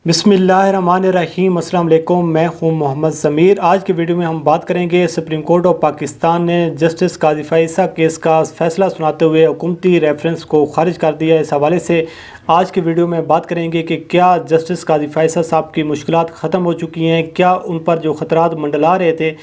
बिस्मिल्लाहिर्रहमानिर्रहीम। अस्सलाम वालेकुम। मैं हूं मोहम्मद ज़मीर। आज की वीडियो में हम बात करेंगे सुप्रीम कोर्ट ऑफ पाकिस्तान ने जस्टिस काजी फ़ाइज़ा केस का फ़ैसला सुनाते हुए हुकूमती रेफरेंस को ख़ारिज कर दिया। इस हवाले से आज की वीडियो में बात करेंगे कि क्या जस्टिस काजी फ़ाइज़ा साहब की मुश्किलात ख़त्म हो चुकी हैं, क्या उन पर जो ख़तरात मंडला रहे थे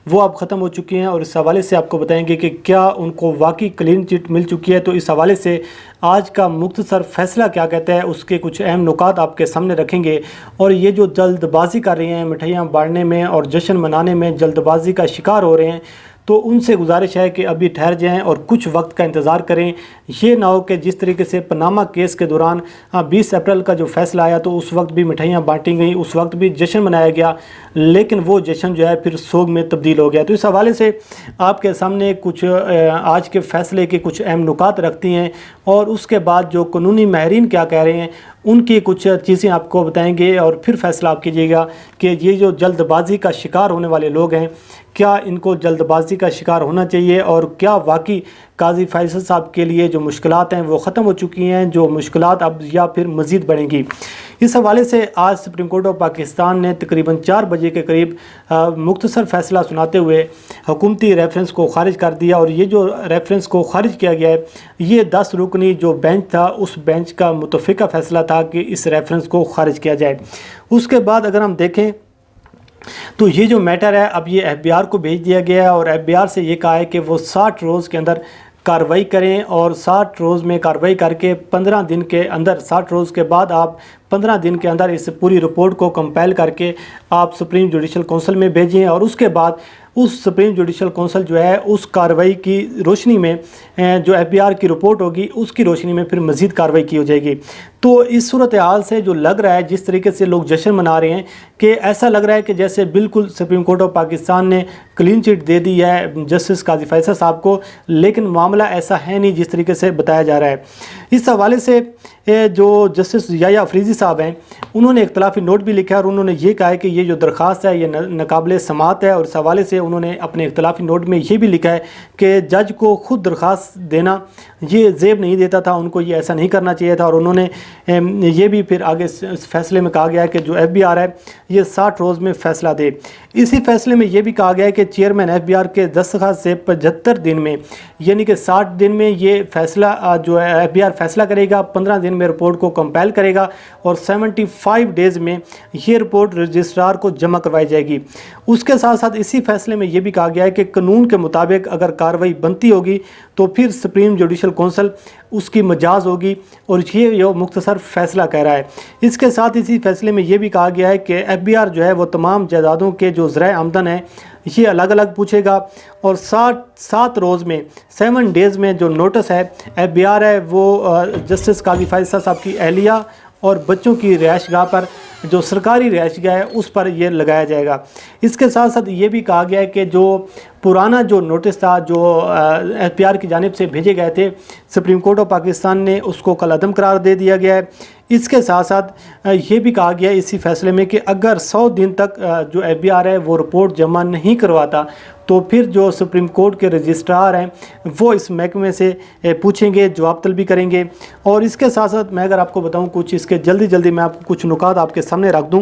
वो अब ख़त्म हो चुकी हैं, और इस हवाले से आपको बताएंगे कि क्या उनको वाकई क्लीन चिट मिल चुकी है। तो इस हवाले से आज का मुख्तसर फ़ैसला क्या कहता है उसके कुछ अहम नुकात आपके सामने रखेंगे। और ये जो जल्दबाजी कर रहे हैं, मिठाइयाँ बांटने में और जश्न मनाने में जल्दबाजी का शिकार हो रहे हैं, तो उनसे गुजारिश है कि अभी ठहर जाएं और कुछ वक्त का इंतज़ार करें। ये ना हो कि जिस तरीके से पनामा केस के दौरान 20 अप्रैल का जो फ़ैसला आया तो उस वक्त भी मिठाइयाँ बांटी गई, उस वक्त भी जश्न मनाया गया, लेकिन वो जश्न जो है फिर सोग में तब्दील हो गया। तो इस हवाले से आपके सामने कुछ आज के फ़ैसले के कुछ अहम नुकात रखती हैं, और उसके बाद जो कानूनी माहिरीन क्या कह रहे हैं उनकी कुछ चीज़ें आपको बताएंगे, और फिर फ़ैसला आप कीजिएगा कि ये जो जल्दबाजी का शिकार होने वाले लोग हैं, क्या इनको जल्दबाजी का शिकार होना चाहिए, और क्या वाकई काजी फ़ाइज़ा साहब के लिए जो मुश्किलात हैं वो ख़त्म हो चुकी हैं, जो मुश्किलात अब या फिर मज़ीद बढ़ेंगी। इस हवाले से आज सुप्रीम कोर्ट ऑफ पाकिस्तान ने तकरीबन 4 बजे के करीब मुख्तसर फ़ैसला सुनाते हुए हुकूमती रेफरेंस को ख़ारिज कर दिया। और ये जो रेफरेंस को ख़ारिज किया गया है, ये 10 रुकनी जो बेंच था उस बेंच का मुतफ़िका फ़ैसला था कि इस रेफरेंस को ख़ारिज किया जाए। उसके बाद अगर हम देखें तो ये जो मैटर है अब ये FBI को भेज दिया गया है, और FBI से ये कहा है कि वो 60 रोज़ के अंदर कार्रवाई करें, और 60 रोज़ में कार्रवाई करके 15 दिन के अंदर, 60 रोज़ के बाद आप 15 दिन के अंदर इस पूरी रिपोर्ट को कंपाइल करके आप सुप्रीम जुडिशल काउंसिल में भेजें, और उसके बाद उस सुप्रीम जुडिशल काउंसिल जो है उस कार्रवाई की रोशनी में जो FBI की रिपोर्ट होगी उसकी रोशनी में फिर मज़ीद कार्रवाई की हो जाएगी। तो इस सूरत हाल से जो लग रहा है, जिस तरीके से लोग जश्न मना रहे हैं, कि ऐसा लग रहा है कि जैसे बिल्कुल सुप्रीम कोर्ट ऑफ पाकिस्तान ने क्लीन चिट दे दी है जस्टिस काजी फ़ाइज़ा साहब को, लेकिन मामला ऐसा है नहीं जिस तरीके से बताया जा रहा है। इस हवाले से जो जस्टिस याह्या अफरीदी साहब हैं उन्होंने इख्तलाफी नोट भी लिखा है, और उन्होंने ये कहा है कि ये जो दरख्वास्त है ये नाकाबिल समाअत है। और इस हवाले से उन्होंने अपने इख्तलाफी नोट में ये भी लिखा है कि जज को ख़ुद दरख्वास्त देना ये ज़ेब नहीं देता था, उनको ये ऐसा नहीं करना चाहिए था। और उन्होंने ये भी फिर आगे इस फैसले में कहा गया है कि जो FBI है ये 60 रोज़ में फ़ैसला दे। इसी फैसले में ये भी कहा गया है कि चेयरमैन FBI के दस्तखत से 75 दिन में, यानी कि 60 दिन में ये फ़ैसला जो है FBI फ़ैसला करेगा, 15 दिन में रिपोर्ट को कंपाइल करेगा, और 75 डेज़ में ये रिपोर्ट रजिस्ट्रार को जमा करवाई जाएगी। उसके साथ साथ इसी फैसले में ये भी कहा गया है कि कानून के मुताबिक अगर कार्रवाई बनती होगी तो फिर सुप्रीम जुडिशल काउंसिल उसकी मजाज होगी, और ये मुख्तसर फ़ैसला कह रहा है। इसके साथ इसी फैसले में ये भी कहा गया है कि FBI जो है वो तमाम जायदादों के जो ज़राए आमदन है ये अलग अलग पूछेगा, और 7 रोज़ में 7 डेज़ में जो नोटिस है FBI है वो जस्टिस काजी फ़ाइज़ा साहब की अहलिया और बच्चों की रिहाइशगाह पर, जो सरकारी रिहाइशगाह है उस पर ये लगाया जाएगा। इसके साथ साथ ये भी कहा गया है कि जो पुराना जो नोटिस था जो FBI की जानिब से भेजे गए थे, सुप्रीम कोर्ट ऑफ पाकिस्तान ने उसको कलअदम करार दे दिया गया है। इसके साथ साथ ये भी कहा गया है इसी फैसले में कि अगर 100 दिन तक जो FBI है वो रिपोर्ट जमा नहीं करवाता तो फिर जो सुप्रीम कोर्ट के रजिस्ट्रार हैं वो इस महकमे से पूछेंगे, जवाब तलबी करेंगे। और इसके साथ साथ मैं अगर आपको बताऊं कुछ इसके जल्दी मैं आपको कुछ नुकात आपके सामने रख दूं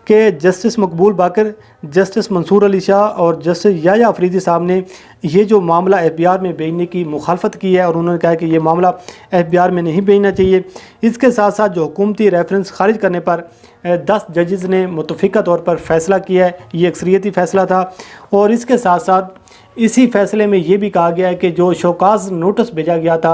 कि जस्टिस मकबूल बाकर, जस्टिस मंसूर अली शाह और जस्टिस याह्या अफरीदी साहब ने ये जो मामला FBI में भेजने की मुखालफत की है, और उन्होंने कहा कि ये मामला FBI में नहीं भेजना चाहिए। इसके साथ साथ जो हुकूमती रेफरेंस खारिज करने पर 10 जजेस ने मुतफ़िका तौर पर फ़ैसला किया है, ये अक्सरियती फ़ैसला था। और इसके साथ साथ इसी फैसले में ये भी कहा गया है कि जो शोकाज़ नोटिस भेजा गया था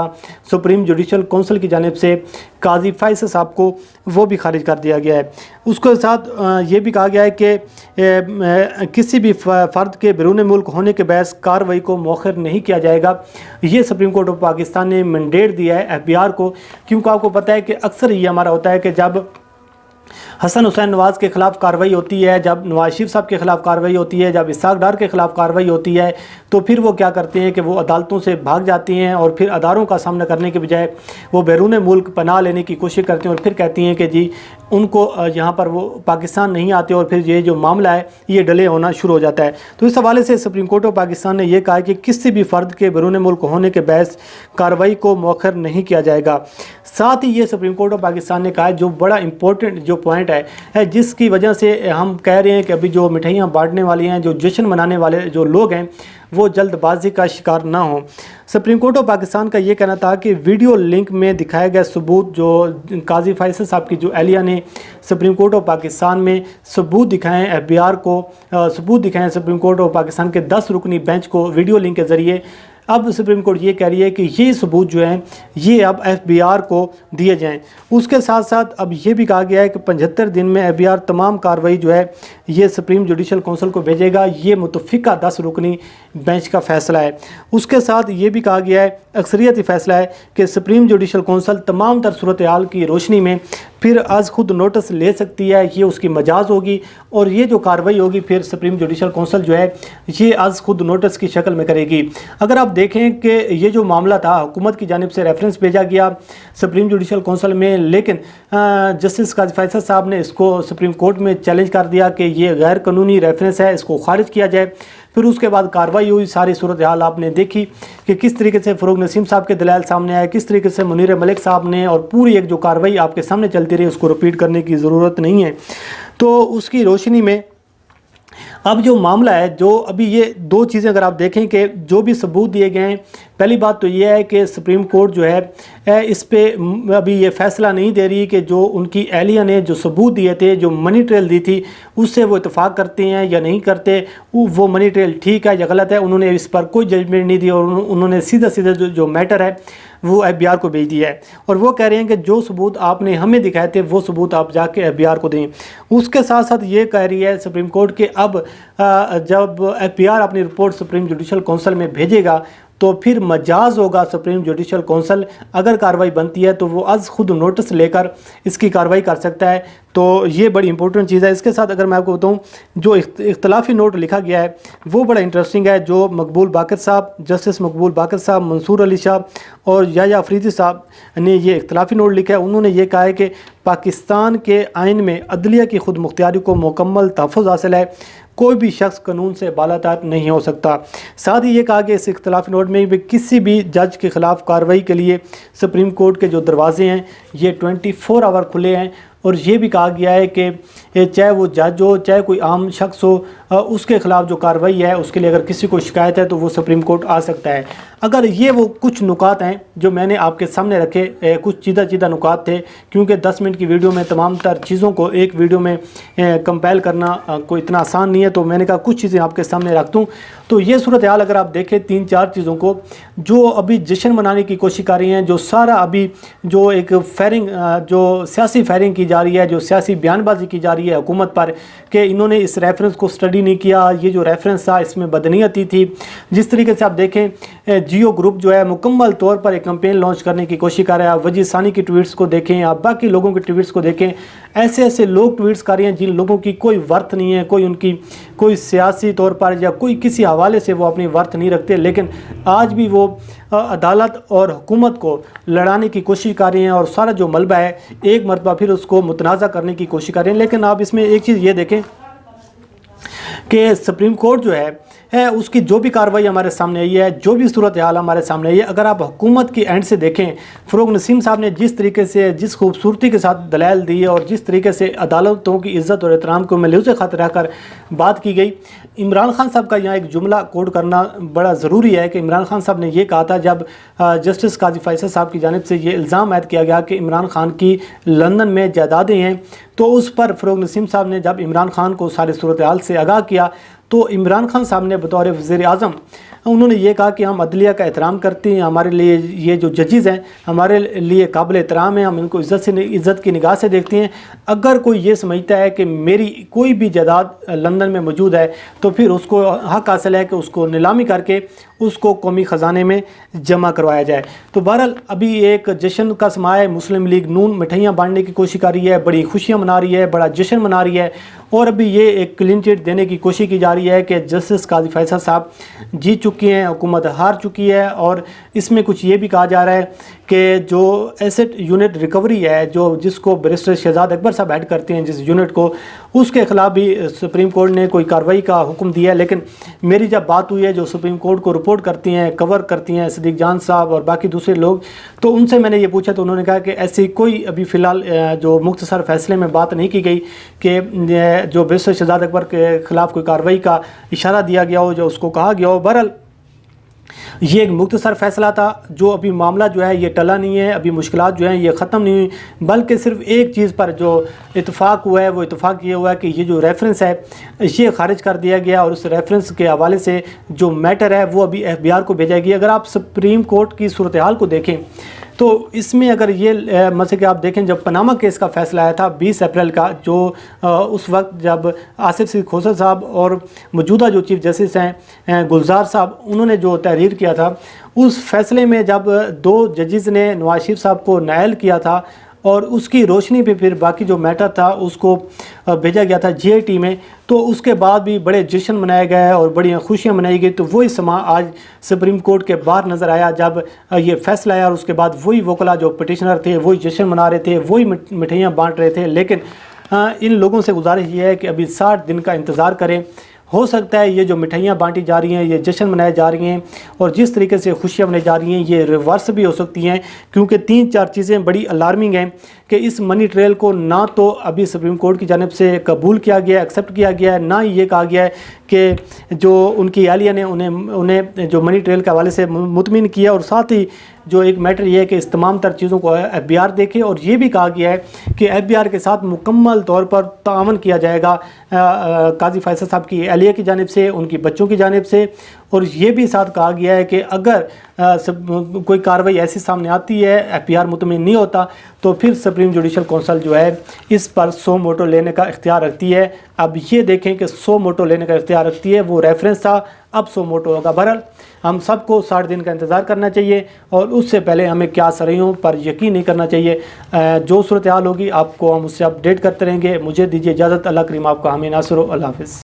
सुप्रीम जुडिशल काउंसिल की जानिब से काजी फ़ाइज़ा साहब को, वो भी खारिज कर दिया गया है। उसके साथ ये भी कहा गया है कि किसी भी फ़र्द के बैरून मुल्क होने के बहस कार्रवाई को मौखर नहीं किया जाएगा। ये सुप्रीम कोर्ट ऑफ पाकिस्तान ने मैंडेट दिया है FBI को, क्योंकि आपको पता है कि अक्सर ये हमारा होता है कि जब हसन हुसैन नवाज़ के ख़िलाफ़ कार्रवाई होती है, जब नवाज़ शरीफ साहब के ख़िलाफ़ कार्रवाई होती है, जब इसहाक डार के ख़िलाफ़ कार्रवाई होती है, तो फिर वो क्या करते हैं कि वो अदालतों से भाग जाती हैं, और फिर अदारों का सामना करने के बजाय वो बैरून मुल्क पनाह लेने की कोशिश करते हैं, और फिर कहती हैं कि जी उनको यहाँ पर वो पाकिस्तान नहीं आते, और फिर ये जो मामला है ये डिले होना शुरू हो जाता है। तो इस हवाले से सुप्रीम कोर्ट ऑफ पाकिस्तान ने यह कहा कि किसी भी फ़र्द के बैरून मुल्क होने के बहस कार्रवाई को मौखर नहीं किया जाएगा। साथ ही ये सुप्रीम कोर्ट ऑफ पाकिस्तान ने कहा है, जो बड़ा इंपॉर्टेंट जो पॉइंट है जिसकी वजह से हम कह रहे हैं कि अभी जो मिठाइयाँ बांटने वाली हैं, जो जश्न मनाने वाले जो लोग हैं, वो जल्दबाजी का शिकार ना हो। सुप्रीम कोर्ट ऑफ पाकिस्तान का ये कहना था कि वीडियो लिंक में दिखाया गया सबूत, जो काजी फैसल साहब की जो अहलिया ने सुप्रीम कोर्ट ऑफ पाकिस्तान में सबूत दिखाएं, FBI को सबूत दिखाएं सुप्रीम कोर्ट ऑफ पाकिस्तान के 10 रुकनी बेंच को वीडियो लिंक के ज़रिए। अब सुप्रीम कोर्ट ये कह रही है कि ये सबूत जो हैं ये अब FBI को दिए जाएं। उसके साथ साथ अब ये भी कहा गया है कि 75 दिन में FBI तमाम कार्रवाई जो है ये सुप्रीम जुडिशल कौंसिल को भेजेगा। ये मुतफ़िका 10 रुकनी बेंच का फ़ैसला है। उसके साथ ये भी कहा गया है, अक्सरियती फ़ैसला है कि सुप्रीम जुडिशल कौंसिल तमाम तर सूरत हाल की रोशनी में फिर आज खुद नोटिस ले सकती है। ये उसकी मजाज होगी और ये जो कार्रवाई होगी फिर सुप्रीम जुडिशल कौंसिल जो है ये आज खुद नोटिस की शक्ल में करेगी। अगर आप देखें कि ये जो मामला था, हुकूमत की जानिब से रेफरेंस भेजा गया सुप्रीम जुडिशल कौंसिल में, लेकिन जस्टिस काजी फैसल साहब ने इसको सुप्रीम कोर्ट में चैलेंज कर दिया कि ये गैर कानूनी रेफरेंस है, इसको खारिज किया जाए। फिर उसके बाद कार्रवाई हुई। सारी सूरत हाल आपने देखी कि किस तरीके से फ़रोग नसीम साहब के दलाल सामने आए, किस तरीके से मुनीर मलिक साहब ने, और पूरी एक जो कार्रवाई आपके सामने चलती रही, उसको रिपीट करने की ज़रूरत नहीं है। तो उसकी रोशनी में अब जो मामला है, जो अभी ये दो चीज़ें अगर आप देखें कि जो भी सबूत दिए गए हैं, पहली बात तो ये है कि सुप्रीम कोर्ट जो है इस पे अभी ये फ़ैसला नहीं दे रही कि जो उनकी अहलिया ने जो सबूत दिए थे, जो मनी ट्रेल दी थी, उससे वो इतफाक़ करते हैं या नहीं करते, वो मनी ट्रेल ठीक है या गलत है। उन्होंने इस पर कोई जजमेंट नहीं दी और उन्होंने सीधा सीधा जो मैटर है वो FBI को भेज दिया है। और वो कह रहे हैं कि जो सबूत आपने हमें दिखाए थे वो सबूत आप जाके FBI को दें। उसके साथ साथ ये कह रही है सुप्रीम कोर्ट कि अब जब FBI अपनी रिपोर्ट सुप्रीम जुडिशल कौंसिल में भेजेगा तो फिर मजाज होगा सुप्रीम जुडिशल कौंसिल, अगर कार्रवाई बनती है तो वो आज खुद नोटिस लेकर इसकी कार्रवाई कर सकता है। तो ये बड़ी इंपॉर्टेंट चीज़ है। इसके साथ अगर मैं आपको बताऊं, जो इख्तलाफी नोट लिखा गया है वो बड़ा इंटरेस्टिंग है। जो मकबूल बाकर साहब, जस्टिस मकबूल बाकर साहब, मंसूर अली साहब और याया अफरीदी साहब ने ये इख्तलाफी नोट लिखा है। उन्होंने ये कहा है कि पाकिस्तान के आइन में अदलिया की खुद मुख्तियारी को मुकम्मल तहफ़्फ़ुज़ हासिल है, कोई भी शख्स कानून से बालातर नहीं हो सकता। साथ ही ये कहा कि इस इख्तलाफी नोट में भी किसी भी जज के ख़िलाफ़ कार्रवाई के लिए सुप्रीम कोर्ट के जो दरवाजे हैं ये 24 आवर खुले हैं। और ये भी कहा गया है कि चाहे वो जज हो, चाहे कोई आम शख्स हो, उसके ख़िलाफ़ जो कार्रवाई है उसके लिए अगर किसी को शिकायत है तो वो सुप्रीम कोर्ट आ सकता है। अगर ये वो कुछ नुकात हैं जो मैंने आपके सामने रखे, कुछ चीदा नुकात थे, क्योंकि 10 मिनट की वीडियो में तमाम तर चीज़ों को एक वीडियो में कंपाइल करना कोई इतना आसान नहीं है, तो मैंने कहा कुछ चीज़ें आपके सामने रख दूँ। तो ये सूरत हाल अगर आप देखें 3-4 चीज़ों को जो अभी जश्न मनाने की कोशिश कर रही हैं, जो सारा अभी जो एक फायरिंग, जो सियासी फायरिंग की जा रही है, जो सियासी बयानबाजी की जा रही है हुकूमत पर कि इन्होंने इस रेफरेंस को स्टडी नहीं किया, ये जो रेफरेंस था इसमें बदनीयती थी। जिस तरीके से आप देखें जियो ग्रुप जो है मुकम्मल तौर पर एक कैंपेन लॉन्च करने की कोशिश कर रहा है। आप वजीर सानी की ट्वीट्स को देखें, आप बाकी लोगों के ट्वीट्स को देखें, ऐसे ऐसे लोग ट्वीट्स कर रहे हैं जिन लोगों की कोई वर्थ नहीं है, कोई उनकी कोई सियासी तौर पर या कोई किसी हवाले से वो अपनी वर्थ नहीं रखते, लेकिन आज भी वो अदालत और हुकूमत को लड़ाने की कोशिश कर रहे हैं और सारा जो मलबा है एक मरतबा फिर उसको मुतनाज़ा करने की कोशिश कर रहे हैं। लेकिन आप इसमें एक चीज़ ये देखें कि सुप्रीम कोर्ट जो है उसकी जो भी कार्रवाई हमारे सामने आई है, जो भी सूरत हाल हमारे सामने आई है, अगर आप हुकूमत की एंड से देखें, फ़रोग नसीम साहब ने जिस तरीके से, जिस खूबसूरती के साथ दलाइल दी और जिस तरीके से अदालतों की इज़्ज़त और एहतराम को मलूज़ ख़ातिर रखकर बात की गई। इमरान खान साहब का यहाँ एक जुमला कोट करना बड़ा ज़रूरी है कि इमरान खान साहब ने ये कहा था जब जस्टिस काजी फैसल साहब की जानिब से ये इल्ज़ाम आयद किया गया कि इमरान खान की लंदन में जायदादें हैं, तो उस पर फ़रोग नसीम साहब ने जब इमरान खान को सारी सूरत हाल से आगाह किया तो इमरान खान साहब ने बतौर वज़ीर आज़म उन्होंने ये कहा कि हम अदलिया का एहतराम करते हैं, हमारे लिए ये जो जजेज़ हैं हमारे लिए काबिल एहतराम है, हम इनको इज़्ज़त की निगाह से देखते हैं। अगर कोई ये समझता है कि मेरी कोई भी जायदाद लंदन में मौजूद है तो फिर उसको हक़ हासिल है कि उसको नीलामी करके उसको कौमी ख़जाने में जमा करवाया जाए। तो बहरहाल अभी एक जश्न का समा है, मुस्लिम लीग नून मिठाइयाँ बांटने की कोशिश कर रही है, बड़ी खुशियाँ मना रही है, बड़ा जश्न मना रही है, और अभी ये एक क्लीन चिट देने की कोशिश की जा रही है कि जस्टिस काजी फैसल साहब जीत चुकी हैं, हुकूमत हार चुकी है। और इसमें कुछ ये भी कहा जा रहा है कि जो एसेट यूनिट रिकवरी है, जो जिसको बैरिस्टर शहजाद अकबर साहब हेड करते हैं जिस यूनिट को, اس کے خلاف بھی سپریم کورٹ نے کوئی کارروائی کا حکم دیا ہے۔ لیکن میری جب بات ہوئی ہے جو سپریم کورٹ کو رپورٹ کرتی ہیں، کور کرتی ہیں صدیق جان صاحب اور باقی دوسرے لوگ، تو ان سے میں نے یہ پوچھا تو انہوں نے کہا کہ ایسی کوئی ابھی فی الحال جو مختصر فیصلے میں بات نہیں کی گئی کہ جو بیرسٹر شہزاد اکبر کے خلاف کوئی کارروائی کا اشارہ دیا گیا ہو، جو اس کو کہا گیا ہو۔ بہرحال یہ ایک مختصر فیصلہ تھا، جو ابھی معاملہ جو ہے یہ ٹلا نہیں ہے، ابھی مشکلات جو ہیں یہ ختم نہیں ہوئی، بلکہ صرف ایک چیز پر جو اتفاق ہوا ہے وہ اتفاق یہ ہوا ہے کہ یہ جو ریفرنس ہے یہ خارج کر دیا گیا، اور اس ریفرنس کے حوالے سے جو میٹر ہے وہ ابھی FBI کو بھیجا گیا۔ اگر آپ سپریم کورٹ کی صورتحال کو دیکھیں تو اس میں اگر یہ مثلا کہ آپ دیکھیں جب پاناما کیس کا فیصلہ آیا تھا 20 اپریل کا، جو اس وقت جب آصف صدیق کھوسر صاحب اور موجودہ جو چیف جسٹس ہیں گلزار صاحب، انہوں نے جو تحریر کیا تھا، اس فیصلے میں جب 2 ججز نے نواز شریف صاحب کو نائل کیا تھا اور اس کی روشنی پہ پھر باقی جو میٹر تھا اس کو بھیجا گیا تھا GIT میں، تو اس کے بعد بھی بڑے جشن منائے گئے اور بڑی خوشیاں منائی گئی۔ تو وہی سما آج سپریم کورٹ کے باہر نظر آیا جب یہ فیصلہ آیا، اور اس کے بعد وہی وکلا جو پٹیشنر تھے وہی جشن منا رہے تھے، وہی مٹھائیاں بانٹ رہے تھے۔ لیکن ان لوگوں سے گزارش یہ ہے کہ ابھی 60 دن کا انتظار کریں، ہو سکتا ہے یہ جو مٹھائیاں بانٹی جا رہی ہیں، یہ جشن منائے جا رہی ہیں اور جس طریقے سے خوشیاں منائی جا رہی ہیں یہ ریورس بھی ہو سکتی ہیں، کیونکہ 3-4 چیزیں بڑی الارمنگ ہیں کہ اس منی ٹریل کو نہ تو ابھی سپریم کورٹ کی جانب سے قبول کیا گیا ہے، ایکسیپٹ کیا گیا ہے، نہ یہ کہا گیا ہے کہ جو ان کی اہلیہ نے انہیں جو منی ٹریل کے حوالے سے مطمئن کیا، اور ساتھ ہی جو ایک میٹر یہ ہے کہ اس تمام تر چیزوں کو FBI دیکھے، اور یہ بھی کہا گیا ہے کہ FBI کے ساتھ مکمل طور پر تعاون کیا جائے گا قاضی فیصل صاحب کی اہلیہ کی جانب سے، ان کی بچوں کی جانب سے، اور یہ بھی ساتھ کہا گیا ہے کہ اگر کوئی کارروائی ایسی سامنے آتی ہے، FBI مطمئن نہیں ہوتا، تو پھر سپریم جوڈیشل کونسل جو ہے اس پر سو موٹو لینے کا اختیار رکھتی ہے۔ اب یہ دیکھیں کہ سو موٹو لینے کا اختیار رکھتی ہے، وہ ریفرنس تھا، اب سو موٹو ہوگا۔ بہرحال ہم سب کو 60 دن کا انتظار کرنا چاہیے، اور اس سے پہلے ہمیں کیا سرائیوں پر یقین نہیں کرنا چاہیے۔ جو صورتحال ہوگی آپ کو ہم اس سے اپڈیٹ کرتے رہیں گے۔ مجھے دیجیے اجازت، اللہ کریم آپ کا حامی ناصر ہو، اللہ حافظ۔